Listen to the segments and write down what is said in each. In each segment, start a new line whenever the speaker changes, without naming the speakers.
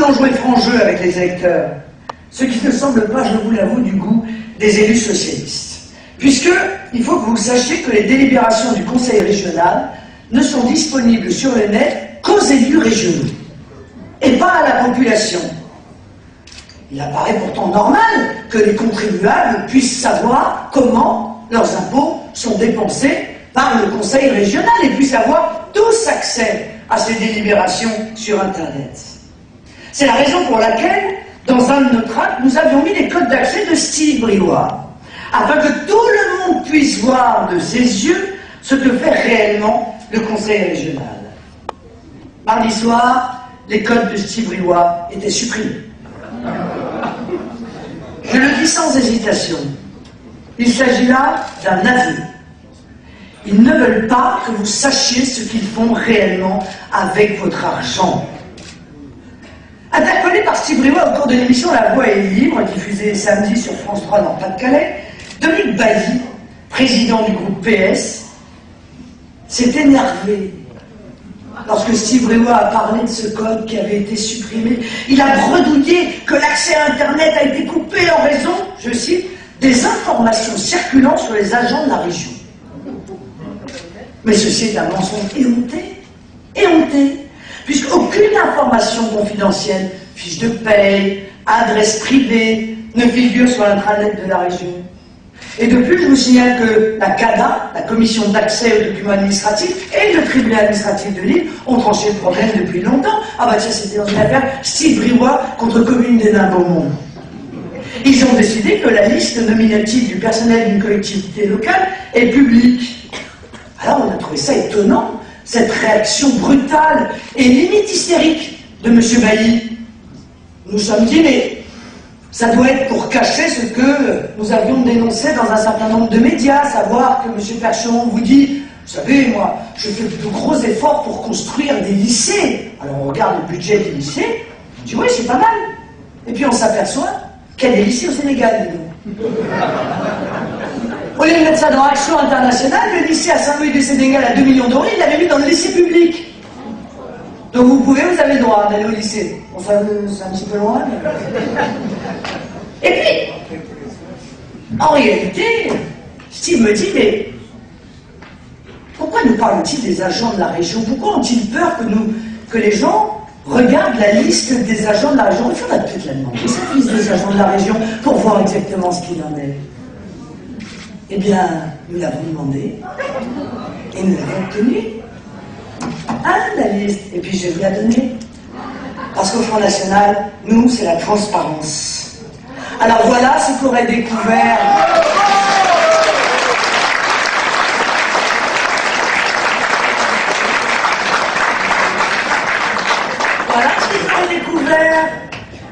allons jouer franc jeu avec les électeurs, ce qui ne semble pas, je vous l'avoue, du goût des élus socialistes. Puisque, il faut que vous sachiez que les délibérations du Conseil régional ne sont disponibles sur le net qu'aux élus régionaux, et pas à la population. Il apparaît pourtant normal que les contribuables puissent savoir comment leurs impôts sont dépensés par le Conseil régional et puissent avoir tous accès à ces délibérations sur Internet. C'est la raison pour laquelle, dans un de nos tracts, nous avions mis les codes d'accès de Steve Briouat, afin que tout le monde puisse voir de ses yeux ce que fait réellement le Conseil régional. Mardi soir, les codes de Steve Briouat étaient supprimés. Je le dis sans hésitation. Il s'agit là d'un aveu. Ils ne veulent pas que vous sachiez ce qu'ils font réellement avec votre argent. Interpellé par Steve Briouat au cours de l'émission La Voix est libre, diffusée samedi sur France 3 dans le Pas-de-Calais, Dominique Bailly, président du groupe PS, s'est énervé lorsque Steve Briouat a parlé de ce code qui avait été supprimé. Il a bredouillé que l'accès à Internet a été coupé en raison, je cite, des informations circulant sur les agents de la région. Mais ceci est un mensonge éhonté, puisqu'aucune information confidentielle, fiche de paye, adresse privée, ne figure sur l'intranet de la région. Et de plus, je vous signale que la CADA, la Commission d'accès aux documents administratifs, et le tribunal administratif de Lille ont tranché le problème depuis longtemps. Ah bah tiens, c'était dans une affaire Steve Briouat contre Commune des Nains-Beaumont. Ils ont décidé que la liste nominative du personnel d'une collectivité locale est publique. Alors on a trouvé ça étonnant, cette réaction brutale et limite hystérique de M. Bailly. Nous sommes dit, mais ça doit être pour cacher ce que nous avions dénoncé dans un certain nombre de médias, savoir que M. Percheron vous dit, vous savez, moi, je fais de gros efforts pour construire des lycées. Alors on regarde le budget des lycées, on dit, oui, c'est pas mal. Et puis on s'aperçoit qu'il y a des lycées au Sénégal, dis donc. Au lieu de mettre ça dans Action internationale, le lycée à Saint-Louis du Sénégal à 2 millions d'euros, il l'avait mis dans le lycée public. Donc vous avez le droit d'aller au lycée. Bon, c'est un petit peu loin, mais... Et puis, en réalité, Steve me dit, mais pourquoi nous parlent-ils des agents de la région? Pourquoi ont-ils peur que les gens regardent la liste des agents de la région? Il faudrait peut-être la demander, cette liste des agents de la région, pour voir exactement ce qu'il en est. Eh bien, nous l'avons demandé, et nous l'avons obtenu. Ah, la liste, et puis je vais vous la donner. Parce qu'au Front National, nous, c'est la transparence. Alors voilà ce qu'aurait découvert... Voilà ce qu'auraient découvert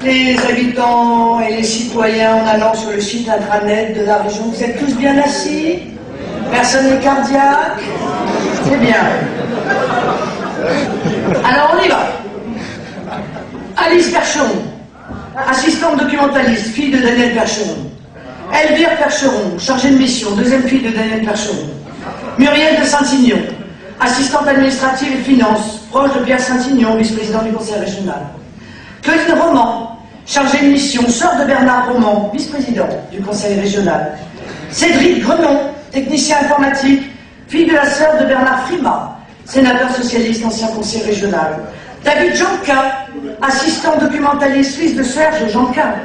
les habitants et les citoyens en allant sur le site intranet de la région. Vous êtes tous bien assis? Personne n'est cardiaque? C'est bien. Alors on y va. Alice Percheron, assistante documentaliste, fille de Daniel Percheron. Elvire Percheron, chargée de mission, deuxième fille de Daniel Percheron. Muriel de Saint-Ignon, assistante administrative et finance, proche de Pierre Saint-Ignon, vice-président du conseil régional. Claudine Roman, chargée de mission, sœur de Bernard Roman, vice-président du conseil régional. Cédric Grenon, technicien informatique, fille de la sœur de Bernard Frimat, sénateur socialiste, ancien conseiller régional. David Janca, assistant documentaliste, fils de Serge Janca,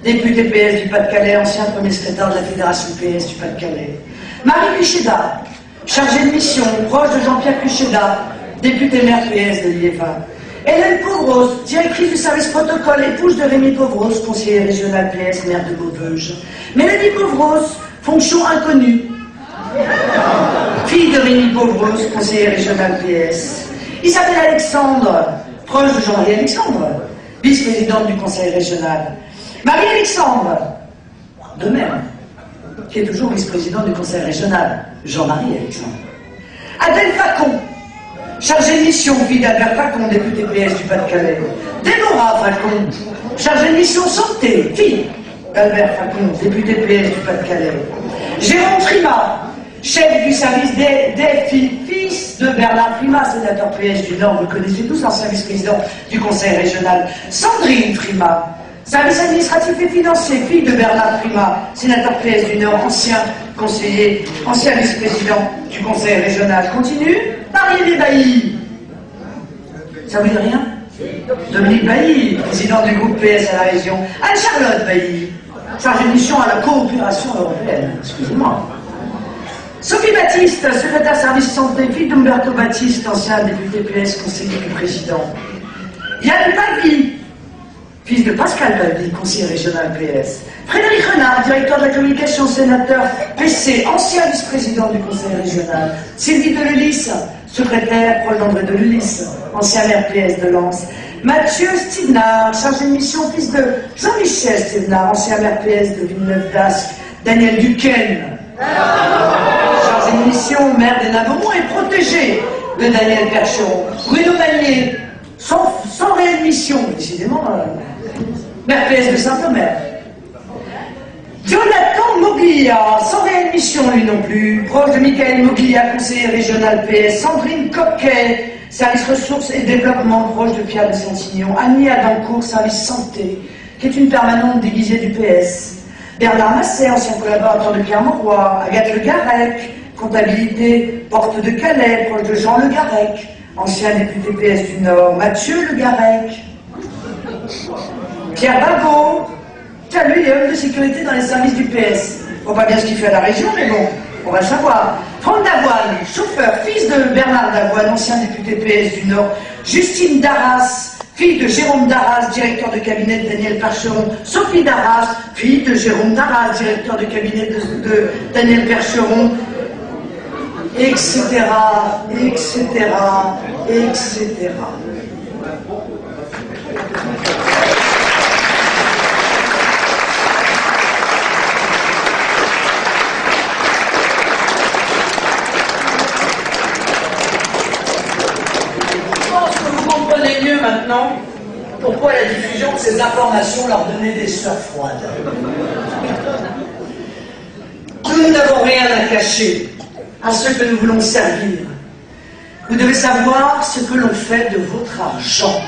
député PS du Pas-de-Calais, ancien premier secrétaire de la Fédération PS du Pas-de-Calais. Marie Cuchéda, chargée de mission, proche de Jean-Pierre Cuchéda, député maire PS de l'IEFA. Hélène Pauvros, directrice du service protocole, épouse de Rémi Pauvros, conseiller régional PS, maire de Maubeuge. Mélanie Pauvros, fonction inconnue. Fille de Rémi Pauvros, conseiller régional PS. Isabelle Alexandre, proche de Jean-Marie Alexandre, vice-présidente du conseil régional. Marie-Alexandre, de même, qui est toujours vice-présidente du conseil régional, Jean-Marie Alexandre. Adèle Facon, chargée de mission, fille d'Albert Facon, député PS du Pas-de-Calais. Déborah Facon, chargée de mission santé, fille d'Albert Facon, député PS du Pas-de-Calais. Jérôme Frimat, chef du service DFI, fils de Bernard Prima, sénateur PS du Nord, vous le connaissez tous, ancien vice-président du conseil régional. Sandrine Prima, service administratif et financier, fille de Bernard Prima, sénateur PS du Nord, ancien conseiller, ancien vice-président du conseil régional. Continue. Marie Bailly. Ça vous dit rien? Dominique Bailly, président du groupe PS à la région. Anne-Charlotte Bailly, chargée de mission à la coopération européenne. Excusez-moi. Sophie Baptiste, secrétaire service santé, fille d'Umberto Baptiste, ancien député PS, conseiller du président. Yann Pavie, fils de Pascal Pavie, conseiller régional PS. Frédéric Renard, directeur de la communication, sénateur PC, ancien vice-président du conseil régional. Sylvie Delulis, secrétaire proche d'André Delulis, ancien maire PS de Lens. Mathieu Stivnard, chargé de mission, fils de Jean-Michel Stivnard, ancien maire PS de Villeneuve-d'Ascq. Daniel Duquesne, chargé de mission, maire des Navarons et protégé de Daniel Percheron. Bruno Magnier, sans réelle mission, décidément, maire PS de Saint-Omer. Jonathan Moglia, sans réelle mission lui non plus, proche de Michael Moglia, conseiller régional PS. Sandrine Coquet, service ressources et développement, proche de Pierre de Saint-Signon. Annie Adancourt, service santé, qui est une permanente déguisée du PS. Bernard Masset, ancien collaborateur de Pierre Mauroy. Agathe Le Garec, comptabilité, porte de Calais, proche de Jean Le Garec, ancien député PS du Nord. Mathieu Le Garec. Pierre Bagot, tiens, lui, il est homme de sécurité dans les services du PS. On voit pas bien ce qu'il fait à la région, mais bon, on va le savoir. Franck Davoine, chauffeur, fils de Bernard Davoine, ancien député PS du Nord. Justine Darras, fille de Jérôme Darras, directeur de cabinet de Daniel Percheron. Sophie Darras, fille de Jérôme Darras, directeur de cabinet de Daniel Percheron. Etc., etc., etc. Maintenant, pourquoi la diffusion de ces informations leur donnait des sueurs froides. Nous n'avons rien à cacher à ceux que nous voulons servir. Vous devez savoir ce que l'on fait de votre argent.